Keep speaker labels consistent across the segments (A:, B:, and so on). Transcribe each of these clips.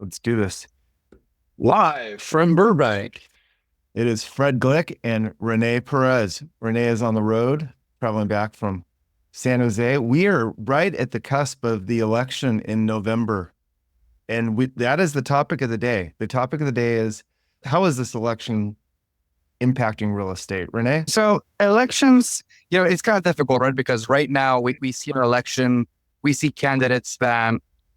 A: Let's do this.
B: Live from Burbank.
A: It is Fred Glick and René Pérez. René is on the road, traveling back from San Jose. We are right at the cusp of the election in November. And that is the topic of the day. The topic of the day is, how is this election impacting real estate? René?
C: So elections, it's kind of difficult, right? Because right now we see an election, we see candidates that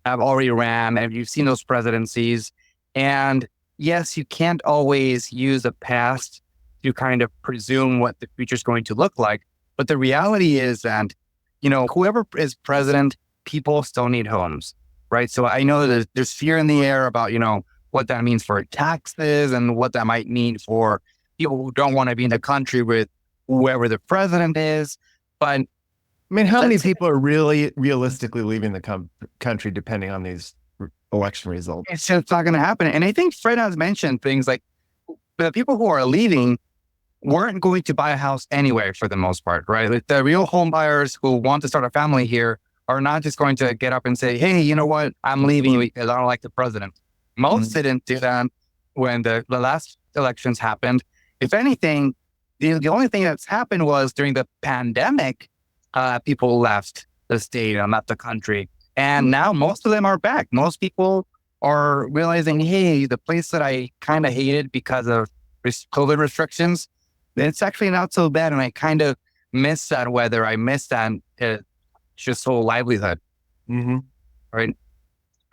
C: have already ran, and you've seen those presidencies. And yes, you can't always use the past to kind of presume what the future is going to look like. But the reality is that, whoever is president, people still need homes, right? So I know that there's fear in the air about, what that means for taxes and what that might mean for people who don't want to be in the country with whoever the president is. But
A: how many people are really realistically leaving the country depending on these election results?
C: It's just not going to happen. And I think Fred has mentioned things like the people who are leaving weren't going to buy a house anyway, for the most part, right? Like the real home buyers who want to start a family here are not just going to get up and say, hey, you know what? I'm leaving because I don't like the president. Most didn't do that when the last elections happened. If anything, the only thing that's happened was during the pandemic, people left the state and left the country. And now most of them are back. Most people are realizing, hey, the place that I kind of hated because of COVID restrictions, it's actually not so bad. And I kind of miss that weather. I miss that just whole livelihood. Right.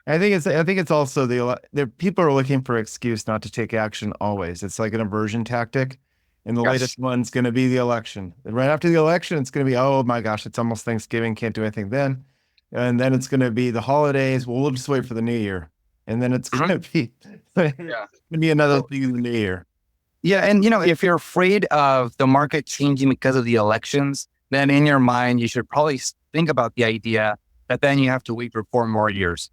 A: I think it's also the people are looking for excuse not to take action always. It's like an aversion tactic. And the latest one's going to be the election. And right after the election, it's going to be, oh my gosh, it's almost Thanksgiving. Can't do anything then. And then it's going to be the holidays. Well, we'll just wait for the new year. And then it's going to be, another thing in the new year.
C: Yeah. And, if you're afraid of the market changing because of the elections, then in your mind, you should probably think about the idea that then you have to wait for 4 more years,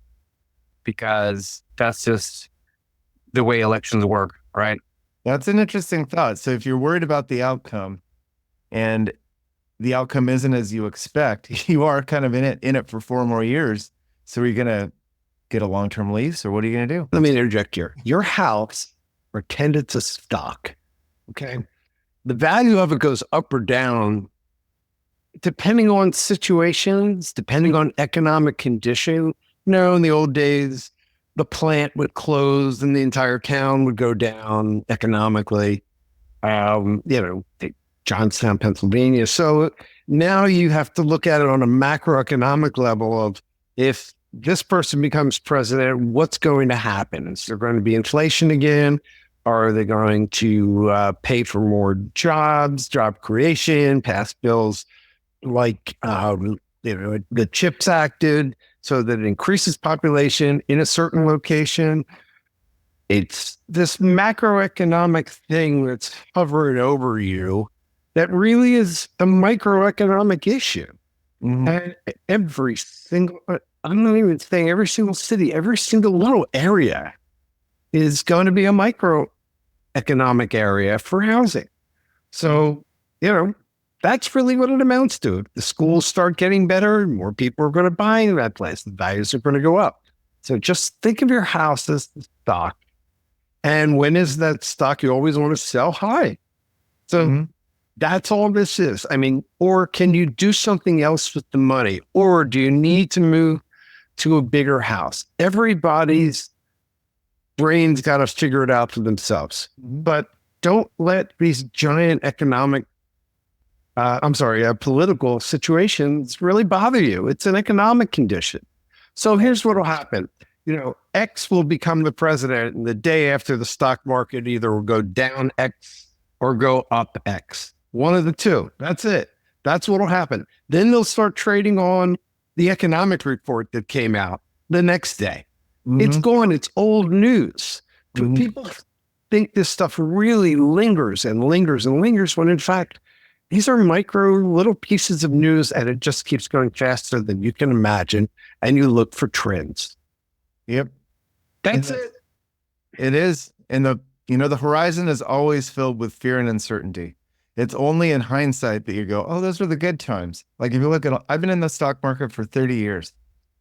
C: because that's just the way elections work, right?
A: That's an interesting thought. So if you're worried about the outcome and the outcome isn't as you expect, you are kind of in it for 4 more years. So are you going to get a long-term lease, or what are you going to do?
B: Let me interject here. Your house pretended to stock. Okay. The value of it goes up or down depending on situations, depending on economic condition. In the old days, the plant would close and the entire town would go down economically. Johnstown, Pennsylvania. So now you have to look at it on a macroeconomic level of, if this person becomes president, what's going to happen? Is there going to be inflation again? Are they going to pay for more jobs, job creation, pass bills like the CHIPS Act did, so that it increases population in a certain location? It's this macroeconomic thing that's hovering over you that really is a microeconomic issue. And every single, I'm not even saying every single city, every single little area is going to be a microeconomic area for housing. So, that's really what it amounts to. If the schools start getting better, more people are going to buy in that place. The values are going to go up. So just think of your house as the stock. And when is that stock? You always want to sell high. So that's all this is. Or can you do something else with the money? Or do you need to move to a bigger house? Everybody's brain's got to figure it out for themselves. But don't let these giant political situations really bother you. It's an economic condition. So here's what will happen. X will become the president, and the day after, the stock market either will go down X or go up X. One of the two. That's it. That's what will happen. Then they'll start trading on the economic report that came out the next day. It's gone. It's old news. People think this stuff really lingers and lingers and lingers, when in fact, these are micro little pieces of news, and it just keeps going faster than you can imagine. And you look for trends.
A: Yep.
B: That's it.
A: It is. And the horizon is always filled with fear and uncertainty. It's only in hindsight that you go, oh, those were the good times. Like if you look at, I've been in the stock market for 30 years,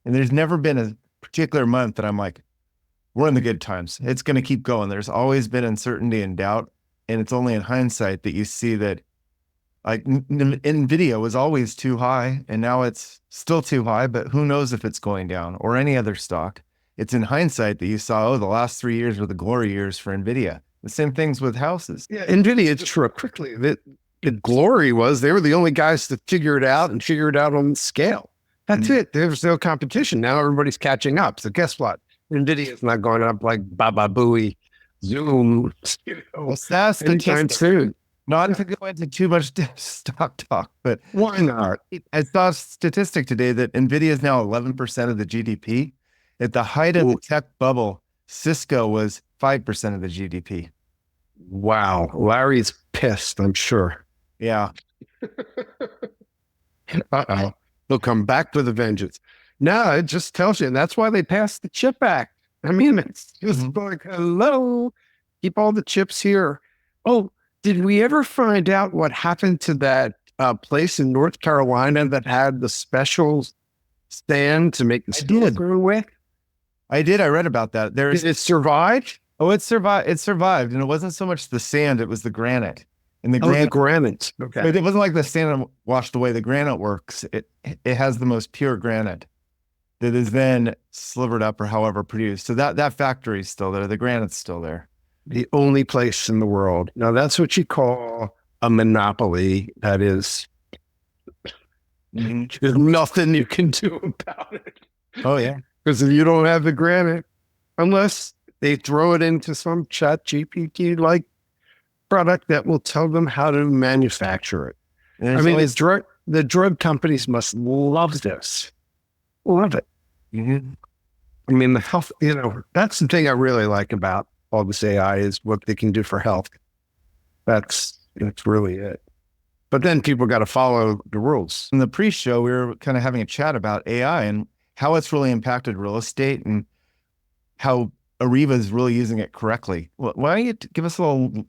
A: and there's never been a particular month that I'm like, we're in the good times. It's going to keep going. There's always been uncertainty and doubt. And it's only in hindsight that you see that like NVIDIA was always too high and now it's still too high, but who knows if it's going down or any other stock. It's in hindsight that you saw, oh, the last 3 years were the glory years for NVIDIA. The same things with houses.
B: Yeah, NVIDIA just real quickly. The glory was they were the only guys to figure it out and figure it out on the scale. That's it. There's no competition. Now everybody's catching up. So guess what? NVIDIA is not going up like Baba Booey, Zoom,
A: Well, that's
B: anytime soon.
A: Not to go into too much stock talk, but
B: Why not?
A: I saw a statistic today that NVIDIA is now 11% of the GDP. At the height of the tech bubble, Cisco was 5% of the GDP.
B: Wow. Larry's pissed, I'm sure.
A: Yeah.
B: Uh-oh. They'll come back with a vengeance. No, it just tells you. And that's why they passed the Chip Act. I mean, it's just like, hello, keep all the chips here. Oh, did we ever find out what happened to that place in North Carolina that had the special stand to make the steel go with?
A: I did. I read about that.
B: Did it survive?
A: Oh, it survived. It survived. And it wasn't so much the sand, it was the granite. And the
B: granite. Okay.
A: It wasn't like the sand washed away. The granite works. It has the most pure granite that is then slivered up or however produced. So that factory is still there. The granite's still there.
B: The only place in the world. Now that's what you call a monopoly. That is, there's nothing you can do about it.
A: Oh yeah.
B: Because if you don't have the granite, unless they throw it into some chat GPT like product that will tell them how to manufacture it. I mean, the drug companies must love this. Love it.
A: Mm-hmm.
B: I mean, the health, that's the thing I really like about all this AI is what they can do for health. That's really it. But then people got to follow the rules.
A: In the pre-show, we were kind of having a chat about AI and how it's really impacted real estate and how Arrivva is really using it correctly. Why don't you give us a little,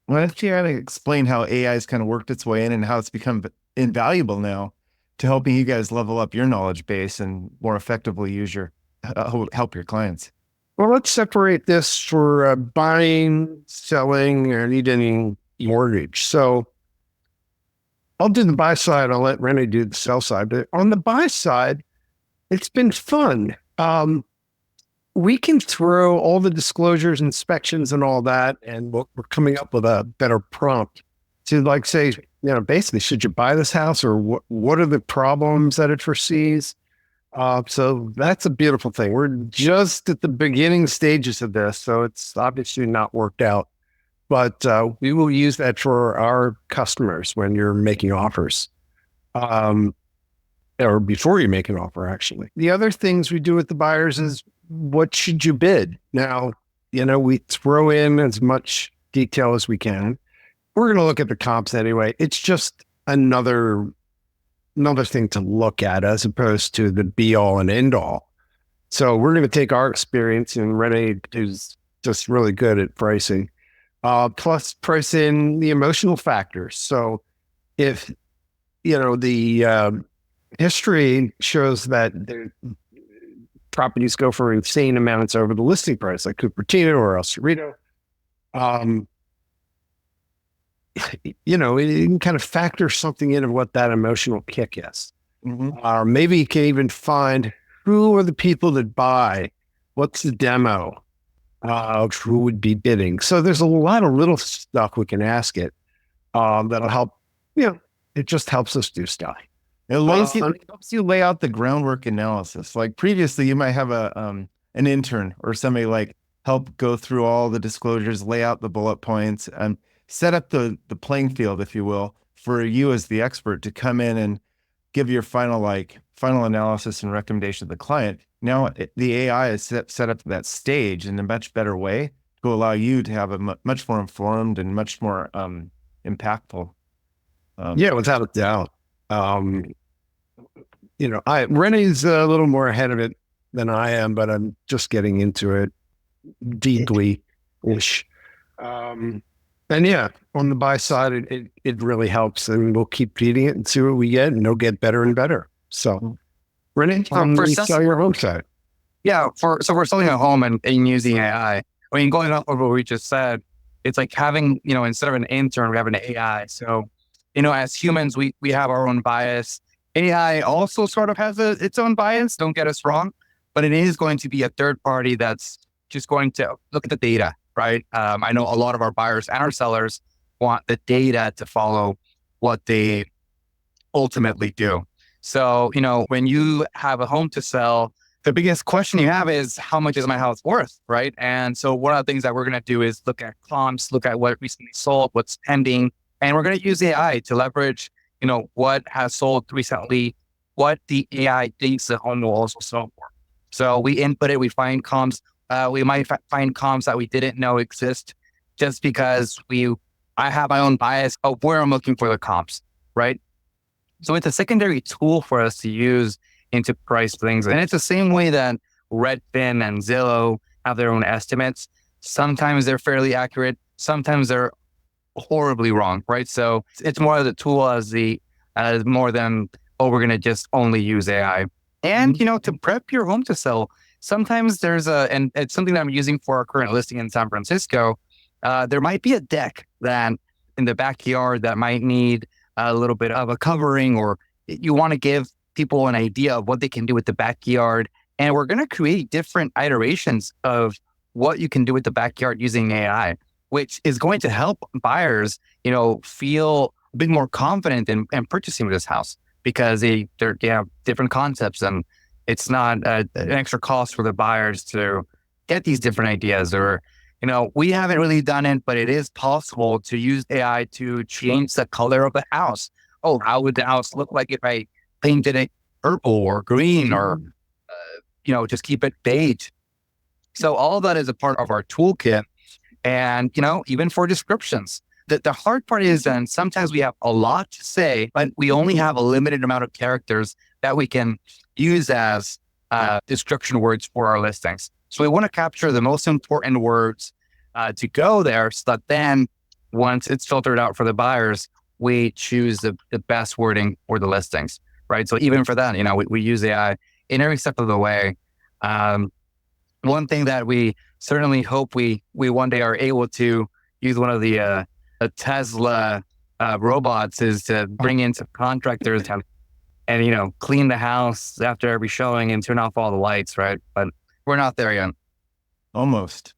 A: why don't you explain how AI has kind of worked its way in and how it's become invaluable now to helping you guys level up your knowledge base and more effectively use help your clients?
B: Well, let's separate this for buying, selling, or needing mortgage. So I'll do the buy side. I'll let René do the sell side. But on the buy side, it's been fun. We can throw all the disclosures, inspections, and all that, and we're coming up with a better prompt to like say, basically, should you buy this house or what are the problems that it foresees? So that's a beautiful thing. We're just at the beginning stages of this, so it's obviously not worked out. But we will use that for our customers when you're making offers, or before you make an offer, actually. The other things we do with the buyers is, what should you bid? Now, we throw in as much detail as we can. We're going to look at the comps anyway. It's just another thing to look at as opposed to the be all and end all. So we're going to take our experience, and René is just really good at pricing, plus price in the emotional factors. So if, the history shows that properties go for insane amounts over the listing price, like Cupertino or El Cerrito, it can kind of factor something in of what that emotional kick is. Mm-hmm. Maybe you can even find who are the people that buy, what's the demo, who would be bidding. So there's a lot of little stuff we can ask it that'll help. It just helps us do stuff.
A: It helps you lay out the groundwork analysis. Like previously, you might have an intern or somebody like help go through all the disclosures, lay out the bullet points, and set up the playing field, if you will, for you as the expert to come in and give your final analysis and recommendation to the client. Now the AI is set up to that stage in a much better way to allow you to have a much more informed and much more impactful.
B: Without a doubt. René's a little more ahead of it than I am, but I'm just getting into it deeply-ish. And on the buy side, it really helps, and we'll keep feeding it and see what we get, and it'll get better and better. So, René, sell your home side.
C: Yeah, so we're selling a home and using AI. I mean, going off of what we just said, it's like having, instead of an intern, we have an AI. So, as humans, we have our own bias. AI also sort of has its own bias. Don't get us wrong, but it is going to be a third party that's just going to look at the data, right? I know a lot of our buyers and our sellers want the data to follow what they ultimately do. So, when you have a home to sell, the biggest question you have is how much is my house worth, right? And so one of the things that we're going to do is look at comps, look at what recently sold, what's pending, and we're going to use AI to leverage, what has sold recently, what the AI thinks the home will also sell for. So we input it, we find comps, we might find comps that we didn't know exist just because I have my own bias of where I'm looking for the comps, right? So it's a secondary tool for us to use into price things. And it's the same way that Redfin and Zillow have their own estimates. Sometimes they're fairly accurate. Sometimes they're horribly wrong, right? So it's more of the tool as more than, oh, we're going to just only use AI. And, to prep your home to sell, sometimes and it's something that I'm using for our current listing in San Francisco. There might be a deck that in the backyard that might need a little bit of a covering, or you want to give people an idea of what they can do with the backyard. And we're going to create different iterations of what you can do with the backyard using AI, which is going to help buyers, feel a bit more confident in purchasing this house because they have different concepts, and it's not an extra cost for the buyers to get these different ideas. Or, we haven't really done it, but it is possible to use AI to change the color of the house. Oh, how would the house look like if I painted it purple or green, or, just keep it beige? So all of that is a part of our toolkit. And, even for descriptions, the hard part is then sometimes we have a lot to say, but we only have a limited amount of characters that we can use as description words for our listings. So we want to capture the most important words to go there, so that then once it's filtered out for the buyers, we choose the best wording for the listings, right? So even for that, we use AI in every step of the way. One thing that we certainly hope we one day are able to use one of the Tesla robots is to bring in some contractors and clean the house after every showing and turn off all the lights, right? But we're not there yet.
A: Almost.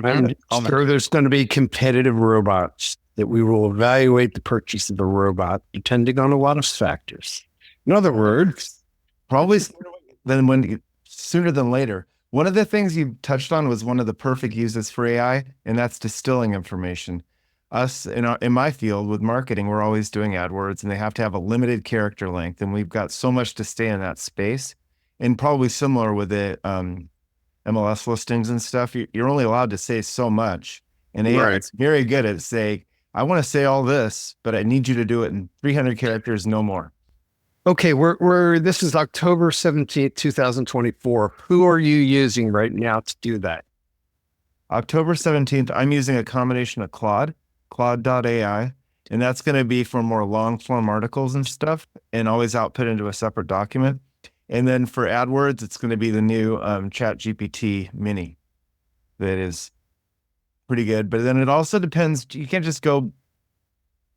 B: I'm sure there's going to be competitive robots that we will evaluate the purchase of the robot depending on a lot of factors. In other words,
A: Probably sooner than later. One of the things you touched on was one of the perfect uses for AI, and that's distilling information. Us in my field with marketing, we're always doing AdWords, and they have to have a limited character length, and we've got so much to stay in that space. And probably similar with the MLS listings and stuff, you're only allowed to say so much. And AI is very good at saying, I want to say all this, but I need you to do it in 300 characters, no more.
B: okay, this is October 17th, 2024. Who are you using right now to do that?
A: October 17th, I'm using a combination of Claude.ai, and that's going to be for more long form articles and stuff, and always output into a separate document. And then for AdWords, it's going to be the new ChatGPT Mini that is pretty good. But then it also depends. You can't just go,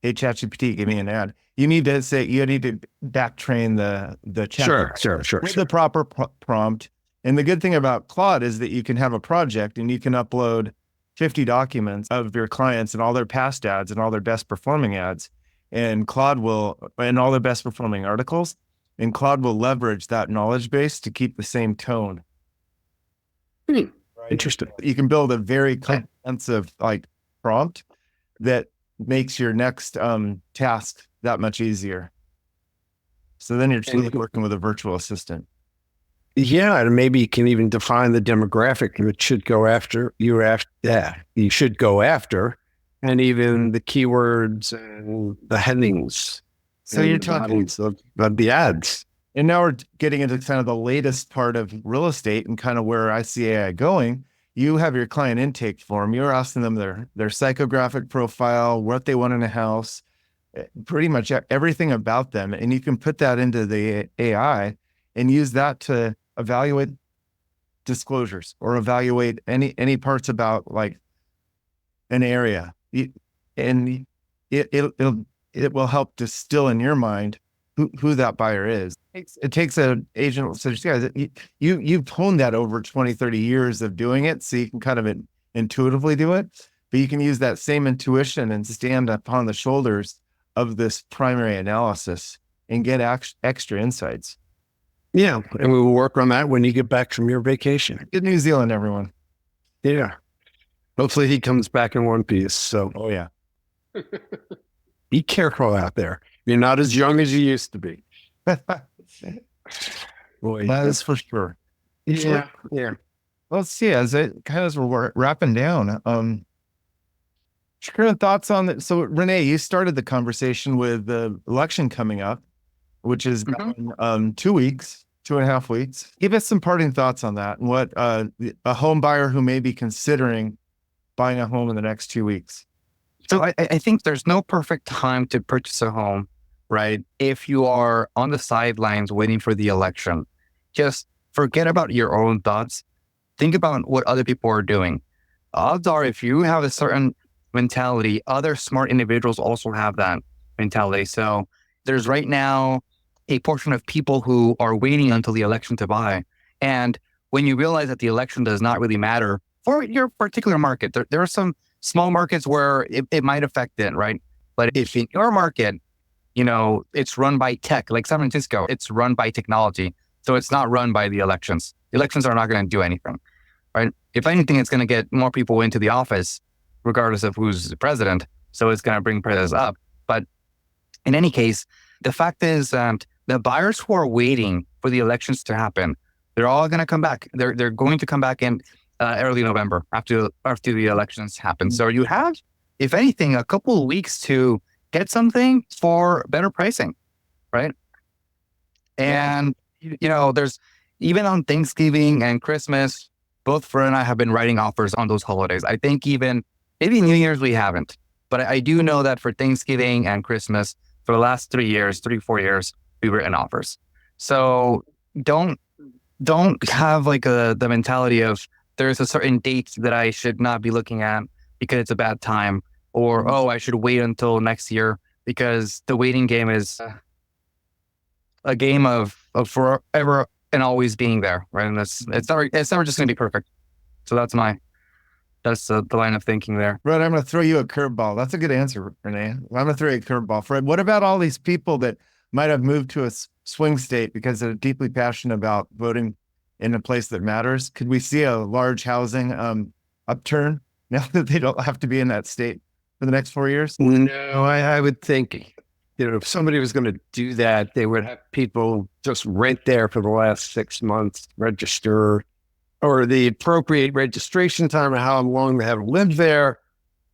A: hey, ChatGPT, give me an ad. You need to back train the chat.
B: Sure.
A: With the proper prompt. And the good thing about Claude is that you can have a project and you can upload 50 documents of your clients and all their past ads and all their best performing ads. And all their best performing articles. And Claude will leverage that knowledge base to keep the same tone.
B: Right? Interesting.
A: You can build a very comprehensive prompt that makes your next task that much easier. So then you're truly working with a virtual assistant.
B: Yeah, and maybe you can even define the demographic that should go after you should go after, and even the keywords and the headings.
A: So you're talking
B: about the ads.
A: And now we're getting into kind of the latest part of real estate and kind of where I see AI going. You have your client intake form. You're asking them their psychographic profile, what they want in a house, pretty much everything about them. And you can put that into the AI and use that to evaluate disclosures or evaluate any parts about like an area. And it will help distill in your mind who that buyer is. It takes an agent, so guys, you've honed that over 20, 30 years of doing it. So you can kind of intuitively do it, but you can use that same intuition and stand upon the shoulders of this primary analysis and get extra insights.
B: Yeah. And we will work on that when you get back from your vacation.
A: Good New Zealand, everyone.
B: Yeah. Hopefully he comes back in one piece. So,
A: Oh yeah.
B: be careful out there. You're not as young as you used to be. Boy,
A: That is for sure.
B: yeah. Yeah.
A: Let's see, as we're wrapping down, current thoughts on that. So René, you started the conversation with the election coming up, which is 2 weeks, 2.5 weeks. Give us some parting thoughts on that and what a home buyer who may be considering buying a home in the next 2 weeks.
C: So I think there's no perfect time to purchase a home, right? If you are on the sidelines waiting for the election, just forget about your own thoughts. Think about what other people are doing. Odds are, if you have a certain mentality, other smart individuals also have that mentality. So there's right now a portion of people who are waiting until the election to buy. And when you realize that the election does not really matter for your particular market, there are some small markets where it might affect it, right? But if in your market, it's run by tech, like San Francisco, it's run by technology. So it's not run by the elections. The elections are not going to do anything, right? If anything, it's going to get more people into the office, regardless of who's the president. So it's going to bring prices up. But in any case, the fact is that the buyers who are waiting for the elections to happen, they're all going to come back. They're going to come back in early November after the elections happen. So you have, if anything, a couple of weeks to get something for better pricing, right? And, there's even on Thanksgiving and Christmas, both Fred and I have been writing offers on those holidays. I think even maybe New Year's we haven't, but I do know that for Thanksgiving and Christmas, for the last 4 years, we were in offers. So don't have like the mentality of there's a certain date that I should not be looking at because it's a bad time, or, I should wait until next year, because the waiting game is a game of forever and always being there, right? And it's never just going to be perfect. So that's the line of thinking there.
A: Fred, I'm going to throw you a curveball. That's a good answer, René. I'm going to throw you a curveball. Fred, what about all these people that might have moved to a swing state because they're deeply passionate about voting in a place that matters? Could we see a large housing upturn now that they don't have to be in that state for the next 4 years?
B: No, I would think, if somebody was going to do that, they would have people just rent there for the last 6 months, register, or the appropriate registration time of how long they have lived there,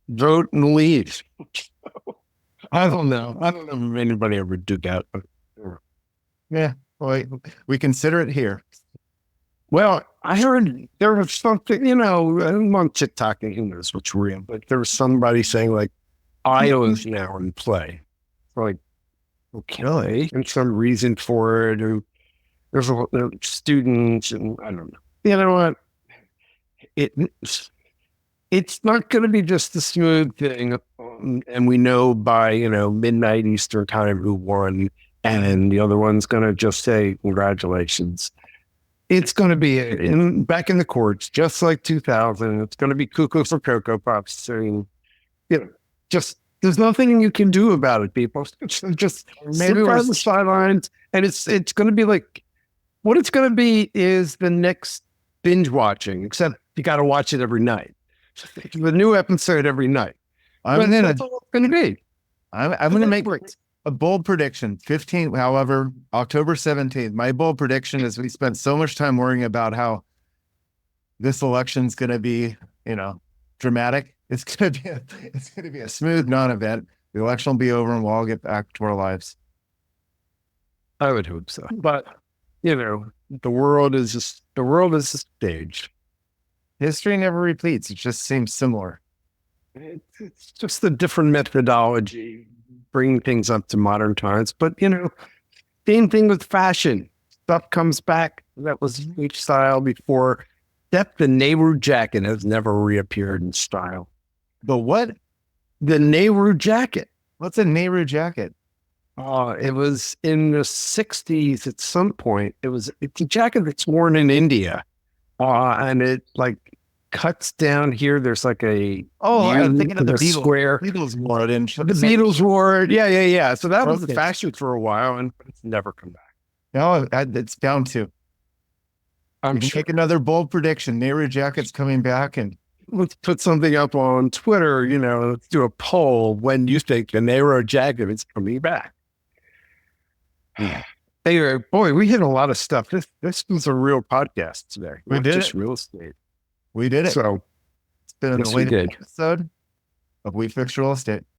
B: vote and leave. I don't know. I don't know if anybody ever do that.
A: Yeah, well, we consider it here.
B: Well, I heard there was something, I'm on TikTok and who knows what's real, but there was somebody saying like Iowa's now in play. Like, okay, and some reason for it, or there's students, and I don't know. You know what? It's not going to be just a smooth thing, and we know by midnight Eastern time who won, and the other one's going to just say congratulations. It's going to be back in the courts, just like 2000. It's going to be cuckoo for Cocoa Puffs saying, just there's nothing you can do about it, people. Just sit on the sidelines, and it's going to be like what it's going to be is the next binge watching, except you got to watch it every night. The new episode every night. That's all it's going to be.
A: I'm going to make a bold prediction. October 17th. My bold prediction is we spent so much time worrying about how this election's going to be, dramatic. It's going to be a smooth non-event. The election will be over and we'll all get back to our lives.
B: I would hope so. But, the world is a stage.
A: History never repeats. It just seems similar.
B: It's just a different methodology, bringing things up to modern times. But, same thing with fashion. Stuff comes back that was each style before. except the Nehru jacket has never reappeared in style.
A: The what?
B: The Nehru jacket.
A: What's a Nehru jacket?
B: It was in the 60s at some point. It's a jacket that's worn in India. And it like cuts down here. There's like a
A: I'm thinking of the Beatles.
B: square.
A: Beatles wore it in.
B: The Beatles wore it. Yeah. So that was the
A: Okay.
B: fashion for a while, and it's never come back.
A: No, it's bound to.
B: I'm
A: You can
B: sure.
A: make another bold prediction. Nehru jacket's coming back, and
B: Let's put something up on Twitter. Let's do a poll when you think the Nehru jacket is coming back. Anyway, boy, we hit a lot of stuff. This was a real podcast today.
A: We
B: not
A: did
B: just
A: it.
B: real estate.
A: we did it.
B: So
A: It's been
B: yes,
A: the
B: we
A: latest
B: did.
A: episode of We Fix Real Estate.